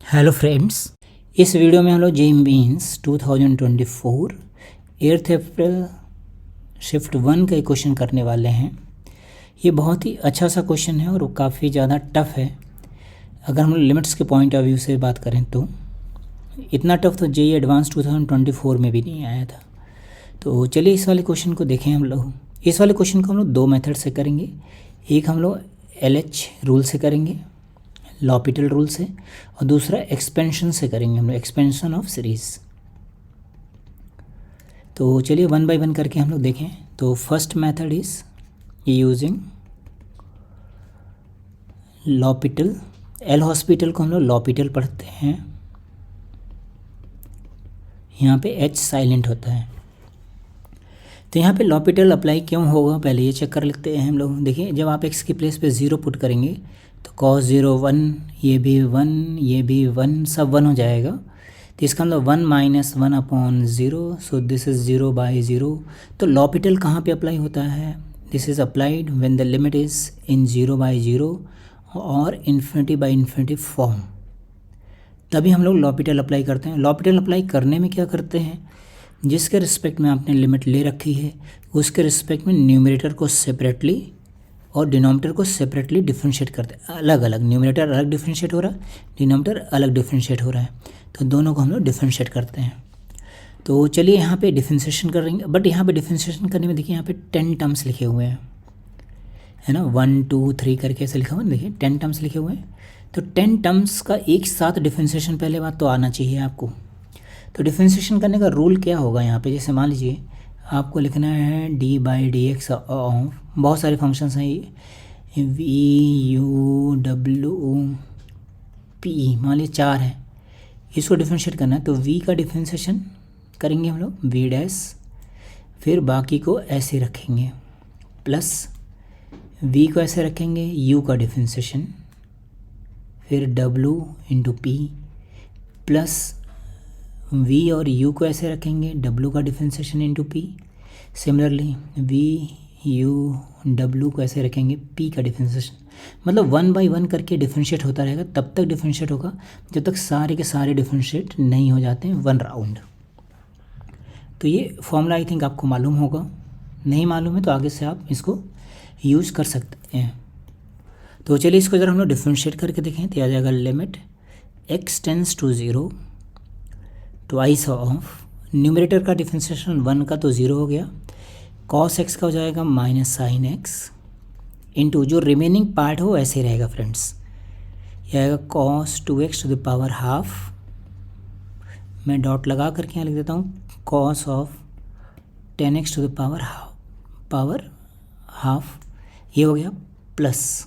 Hello friends, इस video में हम लोग जेईई मेंस 2024 8 अप्रैल शिफ्ट 1 का क्वेश्चन करने वाले हैं। ये बहुत ही अच्छा सा क्वेश्चन है और वो काफ़ी ज़्यादा टफ है। अगर हम लिमिट्स के पॉइंट ऑफ व्यू से बात करें तो इतना टफ तो जेईई एडवांस 2024 में भी नहीं आया था। तो चलिए इस वाले क्वेश्चन को देखें। हम लोग इस वाले क्वेश्चन को हम लोग दो मेथड से करेंगे। एक हम लोग LH रूल से करेंगे, लॉपिटल रूल से, और दूसरा एक्सपेंशन से करेंगे हम लोग, एक्सपेंशन ऑफ सीरीज। तो चलिए वन बाय वन करके हम लोग देखें। तो first method is using L'Hôpital. L hospital को हम लोग लॉपिटल पढ़ते हैं। यहाँ पे H साइलेंट होता है। तो यहाँ पे लॉपिटल अप्लाई क्यों होगा पहले ये चेक कर लेते हैं हम लोग। देखिए, जब आप x की प्लेस पे 0 पुट करेंगे तो cos 0 1, ये भी 1, ये भी 1, सब 1 हो जाएगा। तो इसका मतलब 1 minus 1 upon 0, so this is 0 by 0। तो लॉपिटल कहाँ पे अप्लाई होता है? This is applied when the limit is in 0 by 0 और इन्फिनिटी बाई इन्फिनिटी फॉर्म, तभी हम लोग लॉपिटल अप्लाई करते हैं। लॉपिटल अप्लाई करने में क्या करते हैं, जिसके रिस्पेक्ट में आपने लिमिट ले रखी है उसके रिस्पेक्ट में न्यूमरेटर को सेपरेटली और डिनोमिनेटर को सेपरेटली डिफरेंशिएट करते हैं। अलग अलग, न्यूमरेटर अलग डिफरेंशिएट हो रहा है, डिनोमिनेटर अलग डिफरेंशिएट हो रहा है, तो दोनों को हम लोग डिफरेंशिएट करते हैं। तो चलिए यहाँ पे डिफरेंशिएशन करेंगे। बट यहाँ पे डिफरेंशिएशन करने में देखिए यहाँ पे 10 टर्म्स लिखे हुए हैं, है ना, 1 2 3 करके ऐसे लिखा हुआ है। देखिए 10 टर्म्स लिखे हुए हैं। तो 10 टर्म्स का एक साथ डिफरेंशिएशन पहले बात तो आना चाहिए आपको। तो डिफरेंशिएशन करने का रूल क्या होगा यहाँ पे? जैसे मान लीजिए आपको लिखना है d/dx ऑफ बहुत सारे फंक्शंस हैं, v u w p, मान लीजिए 4 है, इसको डिफरेंशिएट करना है। तो v का डिफरेंशिएशन करेंगे हम लोग v डैश, फिर बाकी को ऐसे रखेंगे, प्लस v को ऐसे रखेंगे, u का डिफरेंशिएशन, फिर w into P, plus v और u को ऐसे रखेंगे, w का differentiation into p। Similarly v u w को ऐसे रखेंगे, p का डिफरेंशिएशन। मतलब 1 बाई 1 करके डिफरेंशिएट होता रहेगा, तब तक डिफरेंशिएट होगा जब तक सारे के सारे डिफरेंशिएट नहीं हो जाते हैं 1 राउंड। तो ये फॉर्मूला आई थिंक आपको मालूम होगा, नहीं मालूम है तो आगे से आप इसको यूज़ कर सकते हैं। तो चलिए इसको ज़रा हम लोग डिफरेंशिएट करके देखें। तो आ जाएगा limit x tends to 0 twice of, numerator का डिफरेंशिएशन 1 का तो 0 हो गया, cos x का हो जाएगा माइनस साइन x, इंटू जो रिमेनिंग पार्ट हो ऐसे रहेगा फ्रेंड्स। यह आएगा cos 2x to the power half, मैं डॉट लगा करके यहाँ लिख देता हूँ, cos of 10x to the power half, ये हो गया प्लस।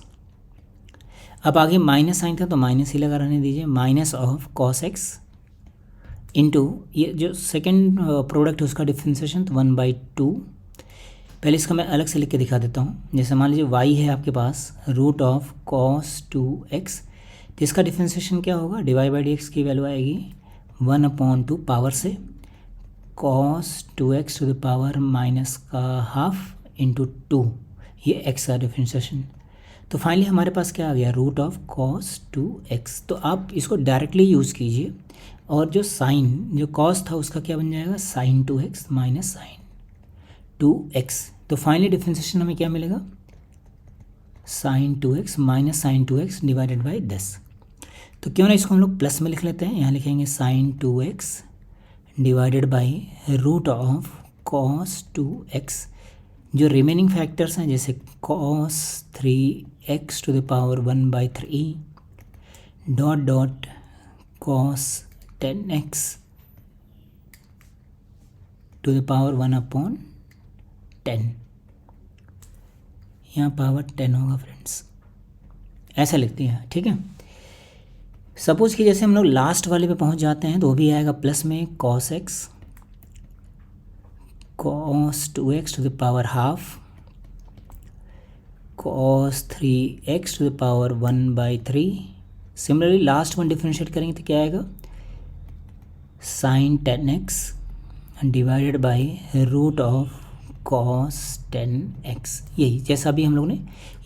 अब आगे माइनस साइन था तो माइनस ही लगा रहने दीजिए, minus of cos x into ये जो सेकेंड प्रोडक्ट है उसका डिफरेंशिएशन 1/2। पहले इसका मैं अलग से लिख के दिखा देता हूँ। जैसे मान लीजिए y है आपके पास रूट ऑफ cos 2x, तो इसका डिफरेंशिएशन क्या होगा? dy/dx की वैल्यू आएगी 1/2 पावर से cos 2x to the power minus का हाफ इंटू 2, ये x का डिफरेंशिएशन। तो फाइनली हमारे पास क्या आ गया? Root of cos 2x। तो आप इसको डायरेक्टली यूज़ कीजिए और जो साइन, जो cos था उसका क्या बन जाएगा? sin 2x minus sine 2x। तो फाइनली डिफरेंशिएशन हमें क्या मिलेगा? sin 2x minus sine 2x divided by 10। तो क्यों ना इसको हम लोग प्लस में लिख लेते हैं। यहाँ लिखेंगे sin 2x divided by root of cos 2x। जो रिमेनिंग फैक्टर्स हैं जैसे cos 3x to the power 1/3 dot dot cos 10x to the power 1/10, यहाँ पावर 10 होगा फ्रेंड्स, ऐसा लिखते हैं, ठीक है। सपोज कि जैसे हम लोग लास्ट वाले पे पहुंच जाते हैं तो वो भी आएगा प्लस में cos x, cos 2x to the power half, cos 3x to the power 1/3। Similarly last one differentiate करेंगे तो क्या आएगा? sin 10x डिवाइडेड by root of cos 10x। यही जैसा भी हम लोग ने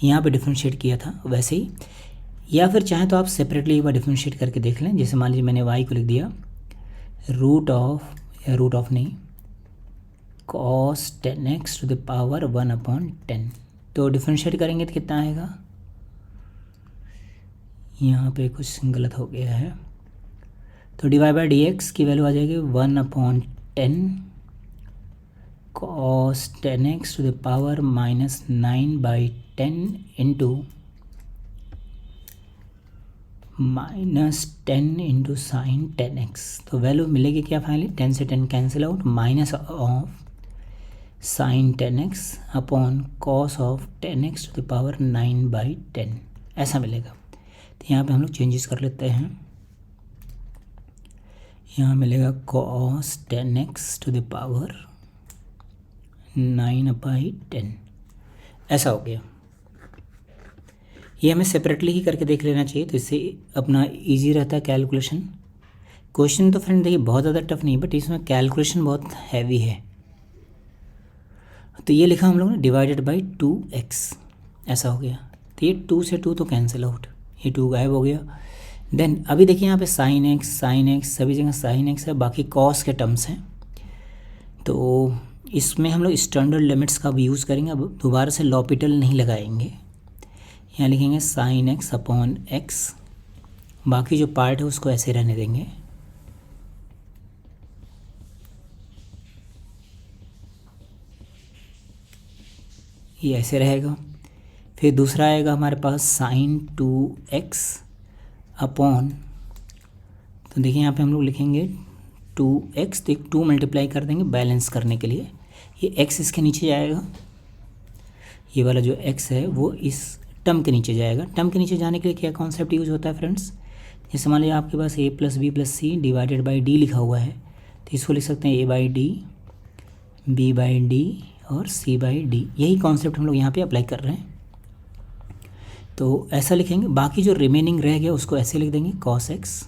यहाँ पे डिफरेंशिएट किया था वैसे ही या फिर चाहें तो आप सेपरेटली एक बार डिफरेंशिएट करके देख लें। जैसे मान लीजिए मैंने y को लिख दिया रूट ऑफ नहीं cos 10x to the power 1/10। तो डिफरेंशिएट करेंगे तो कितना आएगा, यहाँ पे कुछ गलत हो गया है, तो डिवाइड बाई डी एक्स की वैल्यू आ जाएगी 1/10 cos 10x to the power -9/10 into -10 sine 10x। तो वैल्यू मिलेगी क्या फाइनली, 10 से 10 cancel out, minus of sine 10x upon cos of 10x to the power 9/10 ऐसा मिलेगा। तो यहाँ पे हम लोग चेंजेस कर लेते हैं। यहाँ मिलेगा cos 10x to the power 9/10 ऐसा हो गया। ये हमें सेपरेटली ही करके देख लेना चाहिए, तो इससे अपना इजी रहता है कैलकुलेशन। क्वेश्चन तो फ्रेंड देखिए बहुत ज़्यादा टफ नहीं, बट इसमें कैलकुलेशन बहुत हैवी है। तो ये लिखा हम लोग ने डिवाइडेड बाई 2x ऐसा हो गया। तो ये 2 से 2 तो कैंसिल आउट, ये 2 गायब हो गया। देन अभी देखिए यहाँ पे साइन एक्स सभी जगह साइन एक्स है, बाकी कॉस के टर्म्स हैं। तो इसमें हम लोग स्टैंडर्ड लिमिट्स का भी यूज़ करेंगे, अब दोबारा से लॉपिटल नहीं लगाएंगे। यहाँ लिखेंगे साइन एक्स अपॉन एक्स, बाकी जो पार्ट है उसको ऐसे रहने देंगे। ये ऐसे रहेगा। फिर दूसरा आएगा हमारे पास साइन 2x अपॉन, तो देखिए यहाँ पे हम लोग लिखेंगे 2x, तो 2 मल्टीप्लाई कर देंगे बैलेंस करने के लिए। ये x इसके नीचे जाएगा, ये वाला जो x है वो इस टर्म के नीचे जाएगा। टर्म के नीचे जाने के लिए क्या कॉन्सेप्ट यूज़ होता है फ्रेंड्स, जैसे मान लीजिए आपके पास a + b + c divided by d लिखा हुआ है, तो इसको लिख सकते हैं a/d, b/d और c/d। यही कॉन्सेप्ट हम लोग यहाँ पे अप्लाई कर रहे हैं। तो ऐसा लिखेंगे, बाकी जो रिमेनिंग रह गया उसको ऐसे लिख देंगे cos x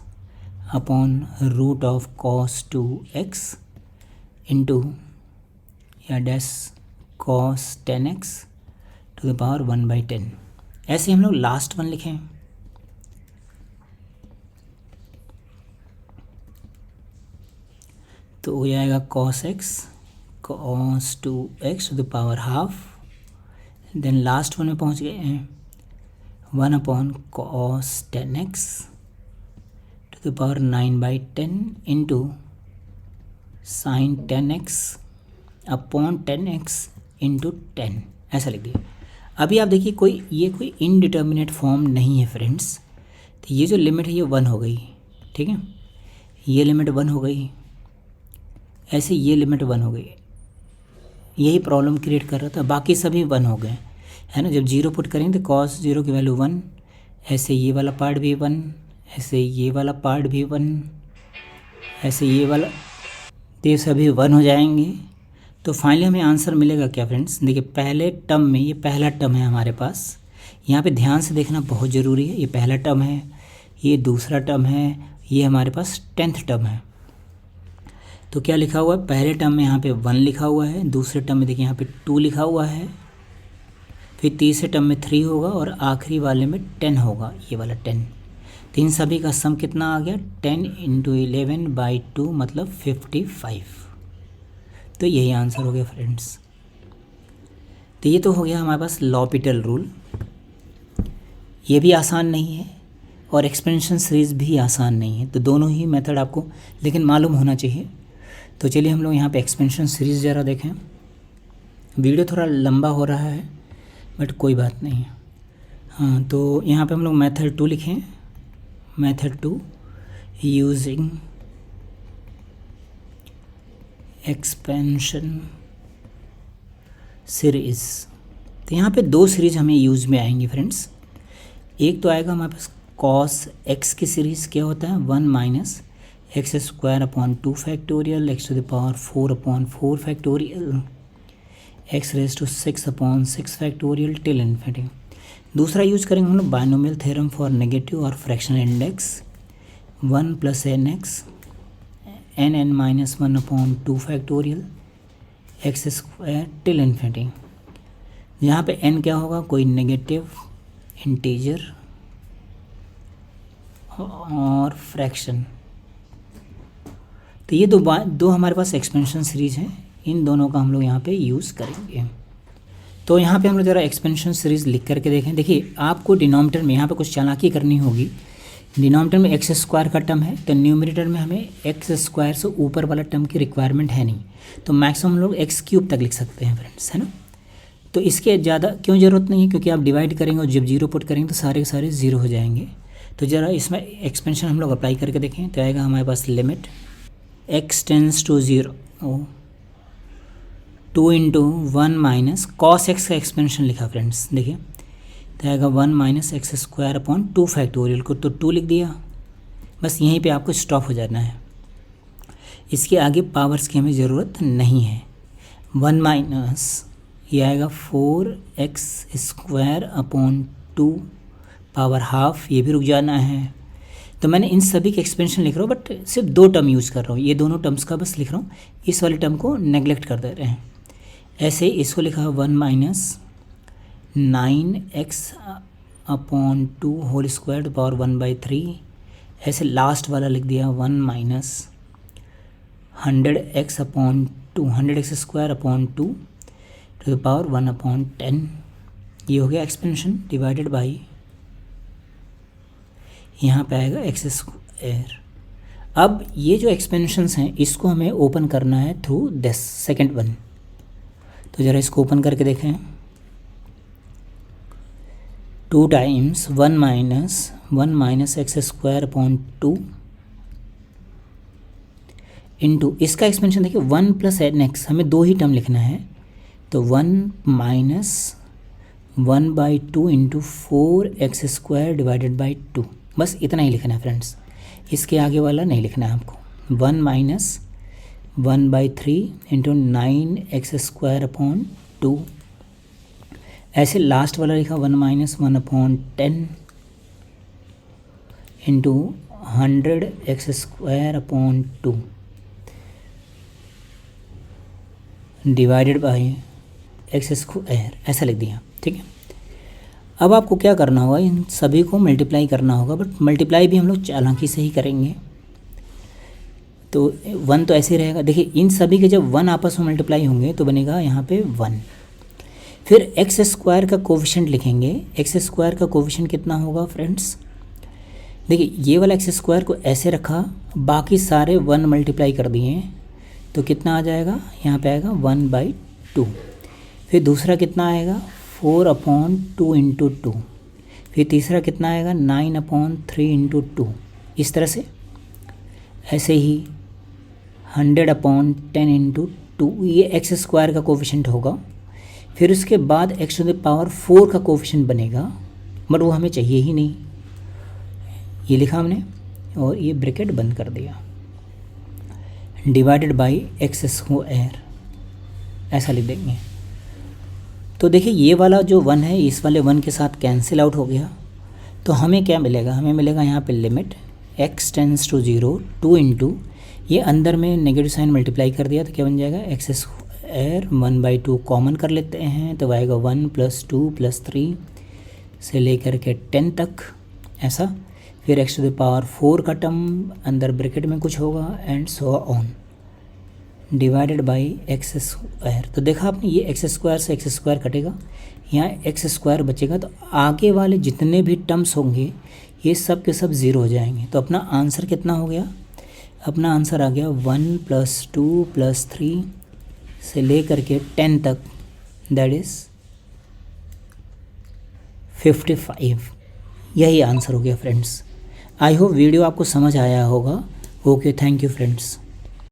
upon root of cos 2x into या dash cos 10x to the power 1/10। ऐसे हम लोग लास्ट वन लिखें। तो हो जाएगा cos x cos 2x to the power half. Then last one में पहुंच गए हैं 1/cos 10x to the power 9/10 into sine 10x upon 10x into 10 ऐसा लिख दिया। अभी आप देखिए ये कोई इनडिटर्मिनेट फॉर्म नहीं है फ्रेंड्स। तो ये जो लिमिट है ये 1 हो गई, ठीक है, ये लिमिट 1 हो गई, ऐसे ये लिमिट 1 हो गई। यही प्रॉब्लम क्रिएट कर रहा था, बाकी सभी 1 हो गए है ना। जब 0 पुट करेंगे तो cos 0 की वैल्यू 1, ऐसे ये वाला पार्ट भी 1, ऐसे ये वाला पार्ट भी 1, ऐसे ये वाला, तो ये सभी 1 हो जाएंगे। तो फाइनली हमें आंसर मिलेगा क्या फ्रेंड्स, देखिए पहले टर्म में, ये पहला टर्म है हमारे पास, यहाँ पे ध्यान से देखना बहुत ज़रूरी है। ये पहला टर्म है, ये दूसरा टर्म है, ये हमारे पास 10th टर्म है। तो क्या लिखा हुआ है, पहले टर्म में यहाँ पे 1 लिखा हुआ है, दूसरे टर्म में देखिए यहाँ पे 2 लिखा हुआ है, फिर तीसरे टर्म में 3 होगा और आखिरी वाले में 10 होगा, ये वाला 10। तो इन सभी का सम कितना आ गया, 10 × 11/2 मतलब 55। तो यही आंसर हो गया फ्रेंड्स। तो ये तो हो गया हमारे पास लॉपिटल रूल। ये भी आसान नहीं है और एक्सपेंशन सीरीज़ भी आसान नहीं है, तो दोनों ही मेथड आपको लेकिन मालूम होना चाहिए। तो चलिए हम लोग यहाँ पे एक्सपेंशन सीरीज़ ज़रा देखें। वीडियो थोड़ा लंबा हो रहा है बट कोई बात नहीं है। हाँ, तो यहाँ पे हम लोग मेथड 2 लिखें, मेथड 2 यूजिंग एक्सपेंशन सीरीज़। तो यहाँ पे 2 सीरीज़ हमें यूज़ में आएंगी फ्रेंड्स। एक तो आएगा हमारे पास cos x की सीरीज़, क्या होता है 1 - x² upon 2 factorial x to the power 4/4 factorial x raise to 6/6 factorial till infinity. दूसरा यूज करेंगे हम लोग बाइनोमियल थ्योरम फॉर नेगेटिव और fractional index 1 + nx n(-1/2 factorial x² till infinity. यहाँ पे n क्या होगा, कोई नेगेटिव इंटीजर और फ्रैक्शन। तो ये दो हमारे पास एक्सपेंशन सीरीज हैं, इन दोनों का हम लोग यहाँ पे यूज़ करेंगे। तो यहाँ पे हम लोग ज़रा एक्सपेंशन सीरीज लिख करके देखें। देखिए आपको डिनोमिनेटर में यहाँ पे कुछ चालाकी करनी होगी। डिनोमिनेटर में एक्स स्क्वायर का टर्म है, तो न्यूमरेटर में हमें एक्स स्क्वायर से ऊपर वाला टर्म की रिक्वायरमेंट है नहीं, तो मैक्सिमम हम लोग एक्स क्यूब तक लिख सकते हैं फ्रेंड्स, है ना। तो इसके ज़्यादा क्यों ज़रूरत नहीं है, क्योंकि आप डिवाइड करेंगे और जब जीरो पुट करेंगे तो सारे के सारे ज़ीरो हो जाएंगे। तो ज़रा इसमें एक्सपेंशन हम लोग अप्लाई करके देखें, तो आएगा हमारे पास limit x tends to 0 2 into 1 minus cos x का एक्सपेंशन लिखा फ्रेंड्स। देखिए तो आएगा 1 minus x square upon 2 factorial को तो 2 लिख दिया, बस यहीं पे आपको स्टॉप हो जाना है। इसके आगे पावर्स की हमें ज़रूरत नहीं है। 1 माइनस ये आएगा 4x square upon 2 power half, ये भी रुक जाना है। तो मैंने इन सभी के एक्सपेंशन लिख रहा हूँ, बट सिर्फ 2 टर्म यूज़ कर रहा हूँ, ये दोनों टर्म्स का बस लिख रहा हूँ, इस वाले टर्म को नेगलेक्ट कर दे रहे हैं। ऐसे ही इसको लिखा 1 minus 9x upon 2 whole square power 1/3। ऐसे लास्ट वाला लिख दिया 1 minus 100x upon 2 100x square upon 2 to the power 1/10। ये हो गया एक्सपेंशन डिवाइडेड बाई, यहाँ पे आएगा एक्स स्क्वायर। अब ये जो एक्सपेंशंस हैं इसको हमें ओपन करना है थ्रू दिस सेकंड वन। तो ज़रा इसको ओपन करके देखें। 2 times 1 minus x square upon 2 into इसका एक्सपेंशन देखिए 1 प्लस एन एक्स, हमें 2 ही टर्म लिखना है, तो 1 minus 1/2 into 4x square divided by 2, बस इतना ही लिखना है फ्रेंड्स, इसके आगे वाला नहीं लिखना है आपको। 1 minus 1/3 into 9x square upon 2। ऐसे लास्ट वाला लिखा 1 minus 1/10 into 100x square upon 2 divided by x square, ऐसा लिख दिया। ठीक है, अब आपको क्या करना होगा, इन सभी को मल्टीप्लाई करना होगा, बट मल्टीप्लाई भी हम लोग चालाकी से ही करेंगे। तो 1 तो ऐसे ही रहेगा। देखिए इन सभी के जब 1 आपस में मल्टीप्लाई होंगे तो बनेगा यहाँ पे 1। फिर एक्स स्क्वायर का कोफिशिएंट लिखेंगे। एक्स स्क्वायर का कोफिशिएंट कितना होगा फ्रेंड्स, देखिए ये वाला एक्स स्क्वायर को ऐसे रखा, बाकी सारे 1 मल्टीप्लाई कर दिए, तो कितना आ जाएगा, यहाँ पे आएगा 1/2। फिर दूसरा कितना आएगा 4/2 इंटू 2। फिर तीसरा कितना आएगा 9/3 इंटू 2। इस तरह से ऐसे ही 100/10 इंटू 2, ये एक्स स्क्वायर का कोफिशिएंट होगा। फिर उसके बाद एक्स टू द पावर 4 का कोफिशिएंट बनेगा, बट वो हमें चाहिए ही नहीं, ये लिखा हमने और ये ब्रैकेट बंद कर दिया, डिवाइडेड बाई एक्स स्क्वायर, ऐसा लिख देंगे। तो देखिए ये वाला जो 1 है इस वाले 1 के साथ कैंसिल आउट हो गया, तो हमें क्या मिलेगा, हमें मिलेगा यहाँ पे limit x tends to 0 2 into, ये अंदर में नेगेटिव साइन मल्टीप्लाई कर दिया तो क्या बन जाएगा एक्स स्क्वायर 1/2 कॉमन कर लेते हैं, तो आएगा 1 + 2 + 3 से लेकर के 10 तक ऐसा। फिर एक्स टू द पावर 4 का टर्म अंदर ब्रैकेट में कुछ होगा and so on, divided by x square. तो देखा आपने ये एक्स स्क्वायर से एक्स स्क्वायर कटेगा, यहाँ एक्स स्क्वायर बचेगा, तो आगे वाले जितने भी टर्म्स होंगे ये सब के सब 0 हो जाएंगे। तो अपना आंसर कितना हो गया, अपना आंसर आ गया 1 + 2 + 3 से लेकर के 10 तक, दैट इज़ 55। यही आंसर हो गया फ्रेंड्स। आई होप वीडियो आपको समझ आया होगा। Okay, thank you friends.